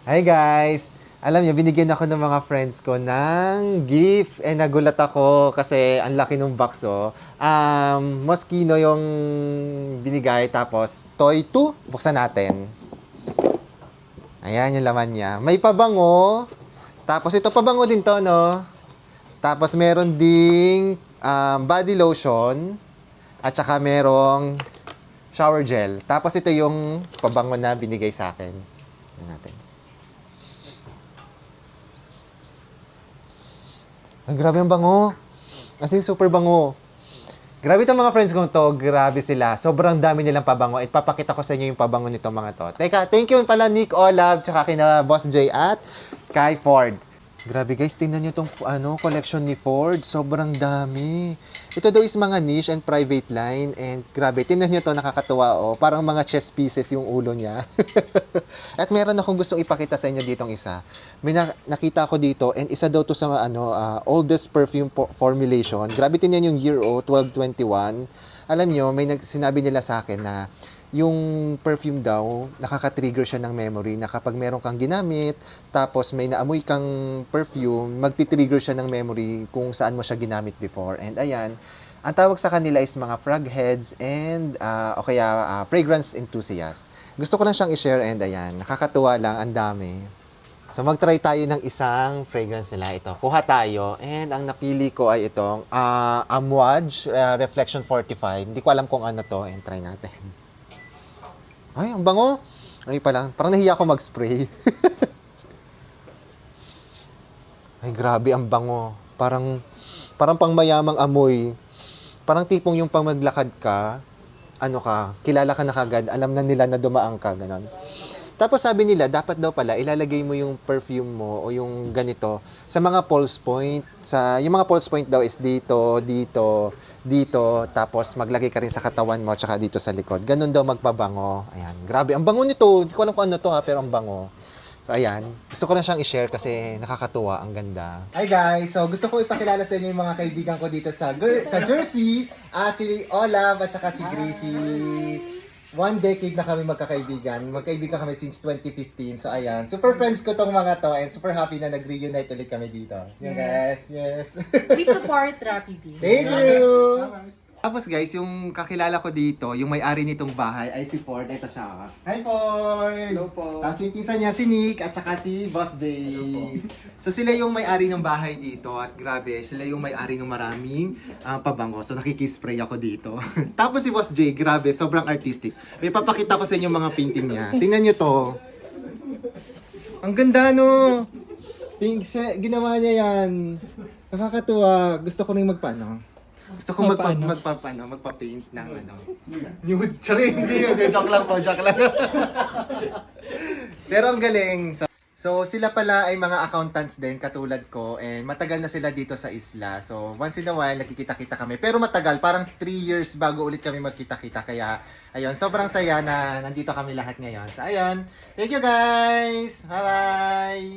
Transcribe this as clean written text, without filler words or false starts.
Hi guys! Alam niyo, binigyan ako ng mga friends ko ng gift and nagulat ako kasi ang laki ng box oh. Moschino yung binigay tapos toy 2. Buksan natin. Ayan yung laman niya. May pabango. Tapos ito pabango din to, no? Tapos meron ding body lotion at saka merong shower gel. Tapos ito yung pabango na binigay sa akin. Ayan natin. Ay, grabe ang bango. As in, super bango. Grabe itong mga friends ko to. Grabe sila. Sobrang dami nilang pabango. Ipapakita ko sa inyo yung pabango nitong mga to. Teka, thank you pala Nick Olab, tsaka kina Boss J at Kai Ford. Grabe guys, tingnan nyo itong collection ni Ford. Sobrang dami. Ito daw is mga niche and private line. And grabe, tingnan nyo to, nakakatuwa oh. Parang mga chess pieces yung ulo niya. At meron akong gustong ipakita sa inyo ditong isa. May nakita ko dito and isa daw to sa oldest perfume formulation. Grabe, tingnan yung year 1221. Alam nyo, sinabi nila sa akin na yung perfume daw, nakaka-trigger siya ng memory na kapag meron kang ginamit, tapos may naamoy kang perfume, magti-trigger siya ng memory kung saan mo siya ginamit before. And ayan, ang tawag sa kanila is mga frog heads and o kaya fragrance enthusiasts. Gusto ko lang siyang i-share and ayan, nakakatuwa lang, ang dami. So mag-try tayo ng isang fragrance nila. Ito, kuha tayo and ang napili ko ay itong Amouage Reflection 45. Hindi ko alam kung ano to and try natin. Ay, ang bango. Ay, parang nahiya ako mag-spray. Ay, grabe, ang bango. Parang pangmayamang amoy. Parang tipong yung pang maglakad ka, kilala ka na kagad, alam na nila na dumaan ka, ganon. Tapos sabi nila, dapat daw pala, ilalagay mo yung perfume mo o yung ganito sa mga pulse point. Yung mga pulse point daw is dito, dito, dito. Tapos maglagay ka rin sa katawan mo tsaka dito sa likod. Ganun daw magpabango. Ayan, grabe. Ang bango nito. Hindi ko alam kung ano to pero ang bango. So ayan, gusto ko na siyang i-share kasi nakakatuwa, ang ganda. Hi guys! So gusto ko ipakilala sa inyo yung mga kaibigan ko dito sa Jersey. At si Olav at saka si Gracie. 1 decade na kami magkakaibigan. Magkaibigan kami since 2015. So, ayan. Super friends ko tong mga to and super happy na nag-reunite ulit kami dito. Yes. Guys. Yes. We support Rappi B. Thank you! Tapos guys, yung kakilala ko dito, yung may-ari nitong bahay ay si Ford. Ito siya. Hi Ford! Hello po. Tapos yung pinsan niya si Nick at saka si Boss J. So sila yung may-ari ng bahay dito at grabe, sila yung may-ari ng maraming pabango. So nakikispray ako dito. Tapos si Boss J, grabe, sobrang artistic. May papakita ko sa inyo mga painting niya. Tingnan nyo to. Ang ganda no! Ginawa niya yan. Nakakatuwa. Gusto ko rin Gusto ko magpa-paint ng nude. Sorry, hindi yun. Joke lang po, joke lang. Pero ang galing. So, sila pala ay mga accountants din, katulad ko. And matagal na sila dito sa isla. So, once in a while, nakikita-kita kami. Pero matagal, parang 3 years bago ulit kami magkita-kita. Kaya, ayun, sobrang saya na nandito kami lahat ngayon. So, ayun. Thank you guys! Bye-bye!